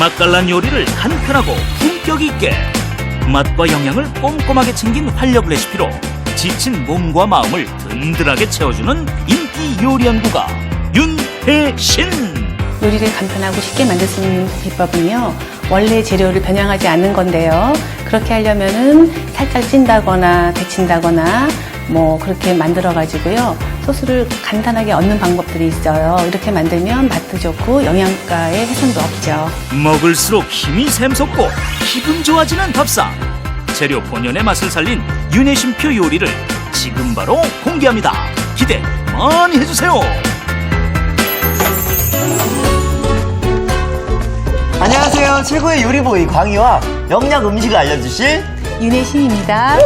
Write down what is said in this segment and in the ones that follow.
맛깔난 요리를 간편하고 품격 있게 맛과 영양을 꼼꼼하게 챙긴 활력 레시피로 지친 몸과 마음을 든든하게 채워주는 인기 요리 연구가 윤혜신. 요리를 간편하고 쉽게 만들 수 있는 비법은요, 원래 재료를 변형하지 않는 건데요. 그렇게 하려면은 살짝 찐다거나 데친다거나 뭐 그렇게 만들어 가지고요, 소스를 간단하게 얻는 방법들이 있어요. 이렇게 만들면 맛도 좋고 영양가에 훼손도 없죠. 먹을수록 힘이 샘솟고 기분 좋아지는 밥상. 재료 본연의 맛을 살린 윤혜신표 요리를 지금 바로 공개합니다. 기대 많이 해주세요. 안녕하세요. 최고의 요리보이 광희와 영양 음식을 알려주실 윤혜신입니다.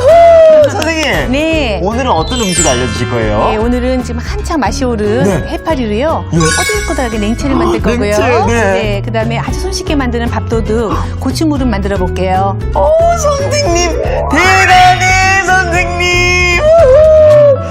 선생님. 네. 오늘은 어떤 음식을 알려주실 거예요? 네, 오늘은 지금 한창 맛이 오른 네. 해파리로요. 네. 꼬들꼬들하게 냉채를 만들 거고요. 냉채, 네. 그다음에 아주 손쉽게 만드는 밥도둑 고추무름 만들어 볼게요. 선생님. 대단해, 선생님.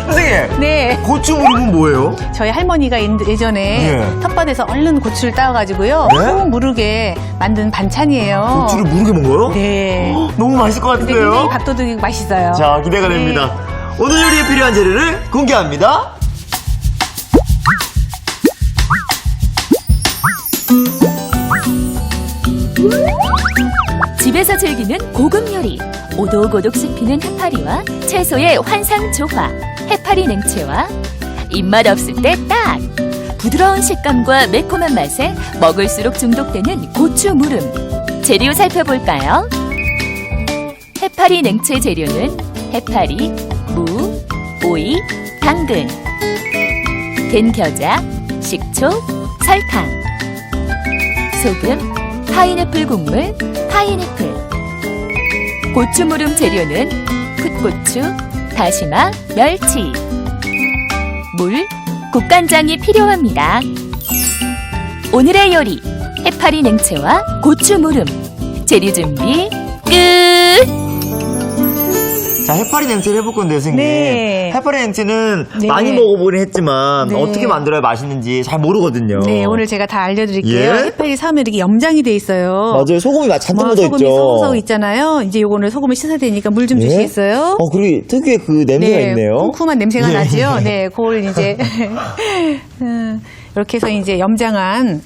선생님. 네. 고추무름은 뭐예요? 저희 할머니가 예전에 네. 텃밭에서 얼른 고추를 따와가지고요. 네? 꼭 무르게 만든 반찬이에요. 고추를 무르게 먹어요? 네. 너무 맛있을 것 근데 굉장히 같은데요? 밥도둑이 맛있어요. 자, 기대가 네. 됩니다. 오늘 요리에 필요한 재료를 공개합니다. 집에서 즐기는 고급 요리, 오독오독 씹히는 해파리와 채소의 환상 조화, 해파리 냉채와 입맛 없을 때 딱! 부드러운 식감과 매콤한 맛에 먹을수록 중독되는 고추 무름. 재료 살펴볼까요? 해파리 냉채 재료는 해파리, 무, 오이, 당근, 된 겨자, 식초, 설탕, 소금, 파인애플 국물, 파인애플. 고추무름 재료는 풋고추, 다시마, 멸치, 물, 국간장이 필요합니다. 오늘의 요리, 해파리 냉채와 고추무름. 재료 준비 끝! 자, 해파리 냉채를 해볼 건데요, 선생님. 네. 해파리 냉채는 네. 많이 먹어보긴 했지만 네. 어떻게 만들어야 맛있는지 잘 모르거든요. 네, 오늘 제가 다 알려드릴게요. 예? 해파리 사면 이렇게 염장이 돼 있어요. 맞아요. 소금이 잔뜩 뭐, 묻어 소금이 있죠. 섞어서 있잖아요. 이제 요거는 소금을 씻어야 되니까 물 좀 예? 주시겠어요? 그리고 특유의 그 냄새가 있네요. 쿰쿰한 냄새가 예. 나지요. 네, 그걸 이제 이렇게 해서 이제 염장한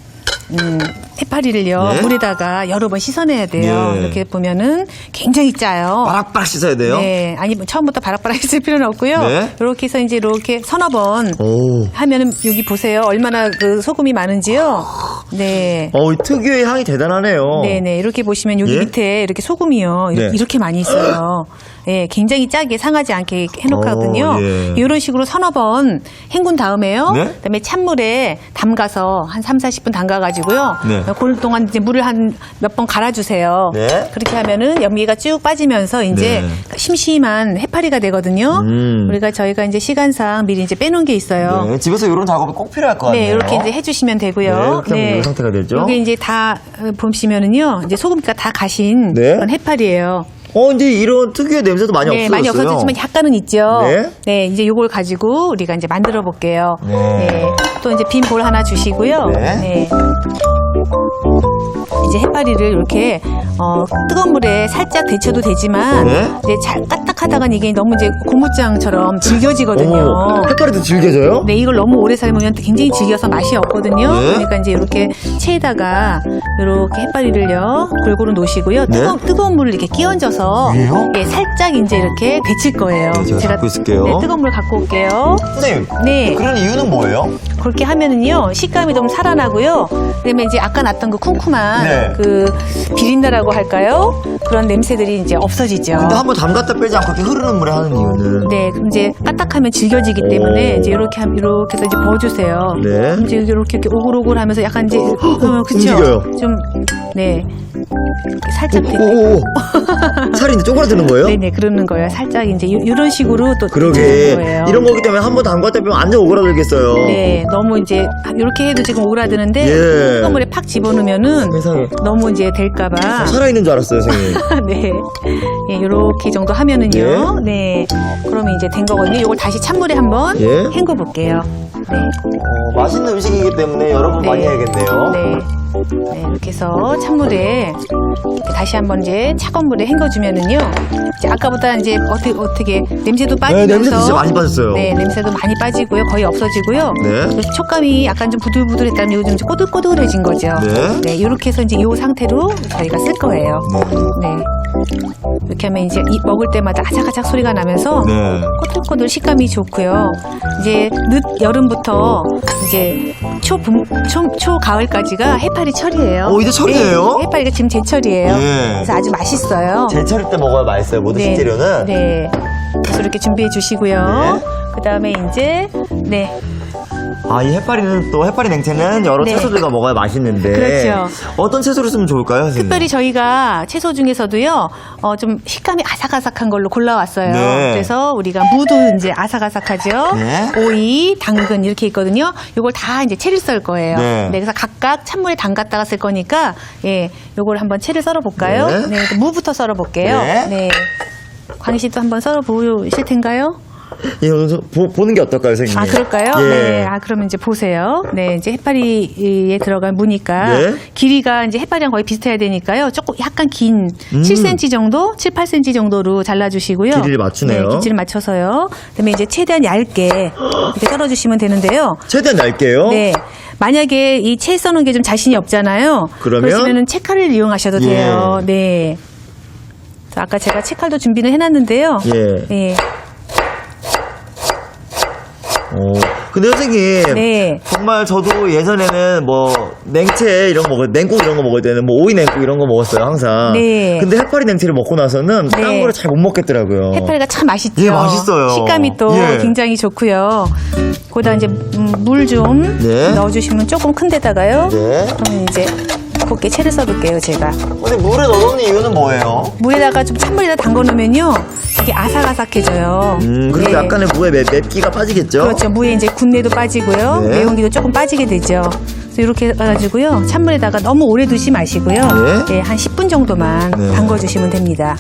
해파리를요, 네? 물에다가 여러 번 씻어내야 돼요. 네. 이렇게 보면은 굉장히 짜요. 바락바락 씻어야 돼요. 네, 아니 뭐 처음부터 바락바락 했을 필요는 없고요. 네. 이렇게 해서 이제 이렇게 서너 번 오. 하면은 여기 보세요. 얼마나 그 소금이 많은지요. 네. 이 특유의 향이 대단하네요. 네네. 이렇게 보시면 여기 예? 밑에 이렇게 소금이요. 네. 이렇게 많이 있어요. 예, 굉장히 짜게 상하지 않게 해놓거든요. 예. 이런 식으로 서너 번 헹군 다음에요. 네? 그다음에 찬물에 담가서 한 3, 40분 담가가지고요. 네. 그 동안 이제 물을 한 몇 번 갈아주세요. 네. 그렇게 하면은 연기가 쭉 빠지면서 이제 네. 심심한 해파리가 되거든요. 저희가 이제 시간상 미리 이제 빼놓은 게 있어요. 네, 집에서 이런 작업이 꼭 필요할 것 같네요. 네, 이렇게 이제 해주시면 되고요. 네, 이렇게 하면 이 상태가 되죠. 이게 이제 다 보시면은요, 이제 소금기가 다 가신 네. 그런 해파리예요. 이제 이런 특유의 냄새도 많이 네, 없어졌어요. 많이 없어졌지만 약간은 있죠. 네. 네, 이제 요걸 가지고 우리가 이제 만들어 볼게요. 네. 또 이제 빈 볼 하나 주시고요. 네. 이제 해파리를 이렇게 뜨거운 물에 살짝 데쳐도 되지만 네. 이제 잘 까딱하다간 이게 너무 이제 고무장처럼 질겨지거든요. 해파리도 질겨져요? 네, 이걸 너무 오래 삶으면 굉장히 질겨서 맛이 없거든요. 네. 그러니까 이제 이렇게 체에다가 이렇게 해파리를요 골고루 놓으시고요. 네. 뜨거운 물을 이렇게 끼얹어서 왜요? 예, 살짝 이제 이렇게 데칠 거예요. 네, 제가 갖고 있을게요. 네, 뜨거운 물 갖고 올게요. 선생님, 네. 그런 이유는 뭐예요? 그렇게 하면은요 식감이 좀 살아나고요. 그다음에 이제 아까 났던 그 쿰쿰한 네. 그 비린내라고 할까요? 그런 냄새들이 이제 없어지죠. 근데 한번 담갔다 빼지 않고 이렇게 흐르는 물에 하는 이유는? 네, 그럼 이제 까딱하면 질겨지기 때문에 이제 이렇게 해서 이제 부어주세요. 네. 그럼 이제 이렇게 오글오글하면서 약간 이제 그쵸? 움직여요. 좀 네. 살짝 오, 살이 이제 쪼그라드는 거예요? 네네 그러는 거예요. 살짝 이제 이런 식으로 또 그러게. 데치는 거예요. 이런 거기 때문에 한번 담갔다 빼면 완전 오그라들겠어요. 네, 너무 이제 이렇게 해도 지금 오그라드는데 예. 뜨거운 물에 팍 집어넣으면은 세상에. 너무 이제 될까봐 살아있는 줄 알았어요, 선생님. 네, 예, 이렇게 정도 하면은요. 네, 그러면 이제 된 거거든요. 이걸 다시 찬물에 한번 예. 헹궈 볼게요. 네, 맛있는 음식이기 때문에 여러 번 네. 많이 해야겠네요. 네. 네, 이렇게 해서 찬물에 다시 한번 이제 차가운 물에 헹궈주면은요. 이제 아까보다 이제 어떻게 냄새도 빠지면서 네, 냄새도 진짜 많이 빠졌어요. 네, 냄새도 많이 빠지고요. 거의 없어지고요. 네. 그래서 촉감이 약간 좀 부들부들했다면 요즘 좀 꼬들꼬들해진 거죠. 네. 네, 이렇게 해서 이제 이 상태로 저희가 쓸 거예요. 네. 이렇게 하면 이제 먹을 때마다 아작아작 소리가 나면서 네. 꼬들꼬들 식감이 좋고요. 이제 늦 여름부터 이제 초 가을까지가 해파리 철이에요. 이제 철이에요? 네, 해파리가 지금 제철이에요. 예. 그래서 아주 맛있어요. 제철일 때 먹어야 맛있어요. 모든 네. 식재료는. 네. 그래서 이렇게 준비해 주시고요. 네. 그 다음에 이제 네. 이 해파리는 또 해파리 냉채는 여러 네. 채소들과 먹어야 맛있는데. 그렇죠. 어떤 채소를 쓰면 좋을까요, 선생님? 특별히 저희가 채소 중에서도요, 좀 식감이 아삭아삭한 걸로 골라왔어요. 네. 그래서 우리가 무도 이제 아삭아삭하죠. 네. 오이, 당근 이렇게 있거든요. 이걸 다 이제 채를 썰 거예요. 네. 그래서 각각 찬물에 담갔다가 쓸 거니까, 예, 요걸 한번 채를 썰어 볼까요? 네. 네, 무부터 썰어 볼게요. 네. 네. 광희 씨도 한번 썰어 보실 텐가요? 예, 보는 게 어떨까요, 선생님? 그럴까요? 예. 네. 그러면 이제 보세요. 네, 이제 해파리에 들어간 무니까 네. 길이가 이제 해파리랑 거의 비슷해야 되니까요. 조금 약간 긴 7cm 정도, 7, 8cm 정도로 잘라주시고요. 길이를 맞추네요. 네, 길이를 맞춰서요. 그다음에 이제 최대한 얇게 이렇게 썰어주시면 되는데요. 최대한 얇게요? 네. 만약에 이 채 써는 게 좀 자신이 없잖아요. 그러면? 그러시면은 채칼을 이용하셔도 예. 돼요. 네. 자, 아까 제가 채칼도 준비를 해놨는데요. 예. 네. 근데 선생님. 네. 정말 저도 예전에는 뭐 냉채 이런 거 냉국 이런 거 먹을 때는 뭐 오이 냉국 이런 거 먹었어요, 항상. 네. 근데 해파리 냉채를 먹고 나서는 네. 딴 거를 잘 못 먹겠더라고요. 해파리가 참 맛있죠. 예, 맛있어요. 식감이 또 예. 굉장히 좋고요. 거기다 이제 물 좀 네. 넣어주시면 조금 큰 데다가요. 네. 그러면 이제 곱게 채를 써볼게요, 제가. 근데 물에 넣어놓는 이유는 뭐예요? 물에다가 좀 찬물에다 담궈 놓으면요, 이게 아삭아삭해져요. 그리고 네. 약간의 무의 맵기가 빠지겠죠? 그렇죠. 무에 이제 군내도 빠지고요. 네. 매운기도 조금 빠지게 되죠. 그래서 이렇게 해가지고요, 찬물에다가 너무 오래 두지 마시고요. 네. 네, 한 10분 정도만 네. 담궈주시면 됩니다.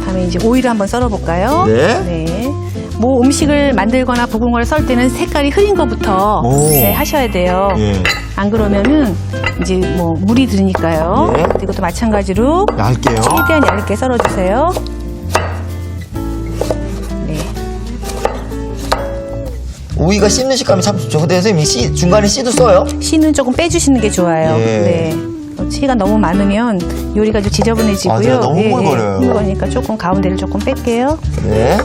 다음에 이제 오이를 한번 썰어볼까요? 네. 네. 뭐 음식을 만들거나 볶은 걸 썰 때는 색깔이 흐린 것부터 오. 네, 하셔야 돼요. 예. 안 그러면은 이제 뭐 물이 들으니까요. 네. 이것도 마찬가지로 얇게요? 최대한 얇게 썰어주세요. 네. 오이가 씹는 식감이 참 좋죠. 근데 선생님 중간에 씨도 써요? 씨는 조금 빼주시는 게 좋아요. 예. 네. 씨가 너무 많으면 요리가 좀 지저분해지고요. 맞아요. 너무 흥얼거려요. 그러니까 조금 가운데를 조금 뺄게요. 네.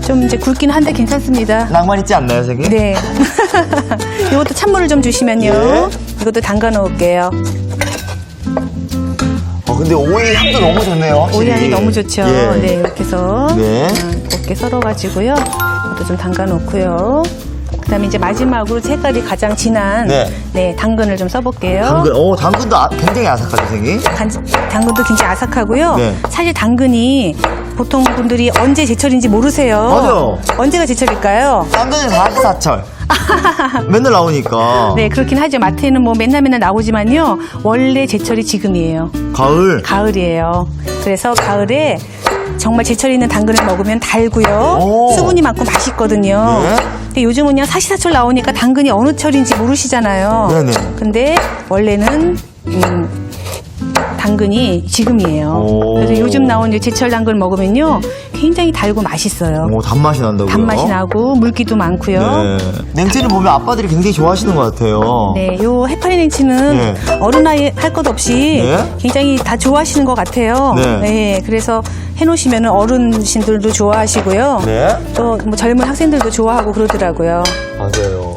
좀 이제 굵긴 한데 괜찮습니다. 낭만 있지 않나요, 선생님? 네. 이것도 찬물을 좀 주시면요. 네. 이것도 담가 놓을게요. 근데 오이 향도 너무 좋네요, 확실히. 오이 향이 너무 좋죠. 예. 네, 이렇게 해서 네. 곱게 썰어가지고요. 이것도 좀 담가 놓고요. 그다음에 이제 마지막으로 색깔이 가장 진한 네. 당근을 좀 써볼게요. 당근도 굉장히 아삭하죠, 선생님? 당근도 굉장히 아삭하고요. 네. 사실 당근이 보통 분들이 언제 제철인지 모르세요. 맞아요. 언제가 제철일까요? 당근은 사시사철. 맨날 나오니까. 네, 그렇긴 하죠. 마트에는 뭐 맨날 나오지만요. 원래 제철이 지금이에요. 가을. 가을이에요. 그래서 가을에 정말 제철 있는 당근을 먹으면 달고요. 오. 수분이 많고 맛있거든요. 네. 근데 요즘은요, 사시사철 나오니까 당근이 어느 철인지 모르시잖아요. 네네. 근데 원래는 당근이 지금이에요. 오. 그래서 요즘 나온 이제 제철 당근 먹으면요, 굉장히 달고 맛있어요. 단맛이 난다고요? 단맛이 나고 물기도 많고요. 네. 냉채를 보면 아빠들이 굉장히 좋아하시는 것 같아요. 네, 요 해파리 냉치는 네. 어른 아이 할 것 없이 네. 굉장히 다 좋아하시는 것 같아요. 네. 그래서 해놓으시면 어른신들도 좋아하시고요. 네. 또 뭐 젊은 학생들도 좋아하고 그러더라고요. 맞아요.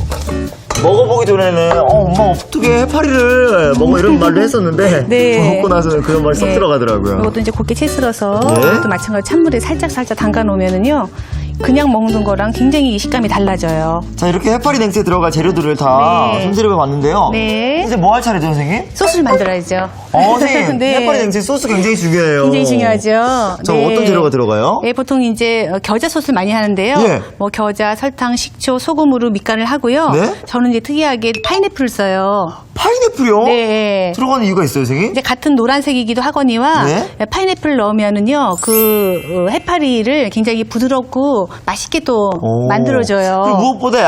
먹어보기 전에는 엄마 어떻게 해파리를 먹어 이런 말도 했었는데 네. 먹고 나서는 그런 말이 쏙 네. 들어가더라고요. 이것도 이제 곱게 채 썰어서 네. 또 마찬가지로 찬물에 살짝 담가 놓으면은요, 그냥 먹는 거랑 굉장히 식감이 달라져요. 자, 이렇게 해파리 냉채에 들어갈 재료들을 다 네. 손질해 봤는데요. 네. 이제 뭐 할 차례죠, 선생님? 소스를 만들어야죠. 선생님. 네. 해파리 냉채 소스 굉장히 중요해요. 굉장히 중요하죠. 자, 네. 어떤 재료가 들어가요? 네, 보통 이제 겨자 소스를 많이 하는데요. 예. 뭐 겨자, 설탕, 식초, 소금으로 밑간을 하고요. 네? 저는 이제 특이하게 파인애플을 써요. 파인애플이요? 네. 들어가는 이유가 있어요, 선생님? 이제 같은 노란색이기도 하거니와 네? 파인애플을 넣으면은요, 그 해파리를 굉장히 부드럽고 맛있게 또 오. 만들어줘요. 그리고 무엇보다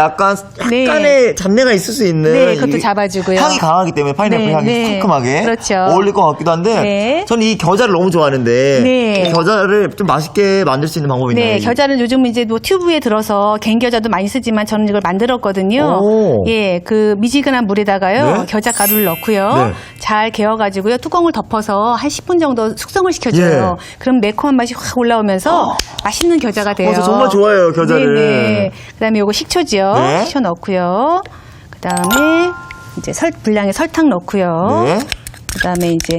네. 약간의 잡내가 있을 수 있는 네, 그것도 이 잡아주고요. 향이 강하기 때문에 파인애플 네, 향이 네. 상큼하게 그렇죠. 어울릴 것 같기도 한데 네. 저는 이 겨자를 너무 좋아하는데 네. 이 겨자를 좀 맛있게 만들 수 있는 방법이 있나요? 네, 겨자는 요즘 이제 뭐 튜브에 들어서 갱 겨자도 많이 쓰지만 저는 이걸 만들었거든요. 오. 예, 그 미지근한 물에다가요. 네. 겨자 가루를 넣고요. 네. 잘 개어가지고요. 뚜껑을 덮어서 한 10분 정도 숙성을 시켜줘요. 그럼 매콤한 맛이 확 올라오면서 맛있는 겨자가 돼요. 저 정말 좋아해요, 겨자를. 네네. 그다음에 요거 식초지요. 네. 식초 넣고요. 그다음에 이제 분량의 설탕 넣고요. 네. 그다음에 이제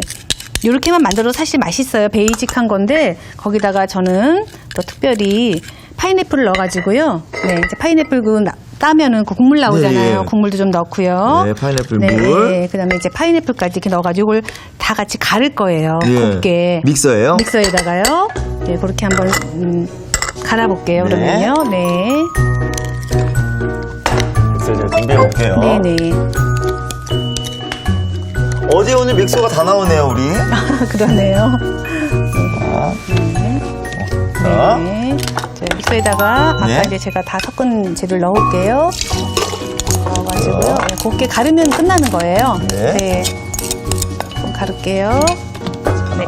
요렇게만 만들어도 사실 맛있어요. 베이직한 건데 거기다가 저는 또 특별히 파인애플을 넣어가지고요. 네, 이제 파인애플 따면은 그 국물 나오잖아요. 네. 국물도 좀 넣고요. 네, 파인애플 네, 물. 네, 그다음에 이제 파인애플까지 이렇게 넣어가지고 이걸 다 같이 가를 거예요. 예. 곱게 믹서예요? 믹서에다가요. 네, 그렇게 한번 갈아볼게요. 네. 그러면요. 네, 믹서 제가 준비해 볼게요. 네, 네. 어제 오늘 믹서가 다 나오네요, 우리. 그러네요. 자, 네. 자, 믹서에다가 아까 네. 이제 제가 다 섞은 재료를 넣을게요. 넣어가지고요. 네, 곱게 가르면 끝나는 거예요. 네. 좀 가를게요. 네. 네.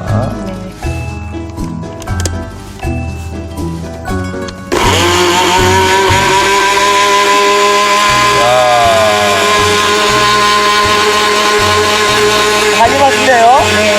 많이 맛있네요. 네.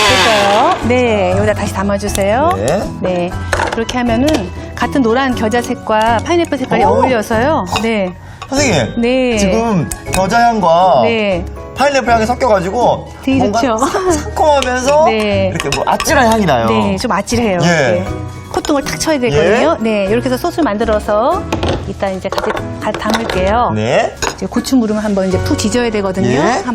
됐어요. 네. 여기다 다시 담아주세요. 네. 네. 그렇게 하면은 같은 노란 겨자 색과 파인애플 색깔이 오. 어울려서요. 네. 선생님. 네. 지금 겨자 향과 네. 파인애플 향이 섞여가지고 되게 뭔가 좋죠. 상큼하면서 네. 이렇게 뭐 아찔한 향이 나요. 네, 좀 아찔해요. 예. 네. 콧등을 탁 쳐야 되거든요. 네, 이렇게 해서 소스 만들어서 이따 이제 같이 담을게요. 네. 이제 고추 무름 한번 이제 푹 지져야 되거든요. 예.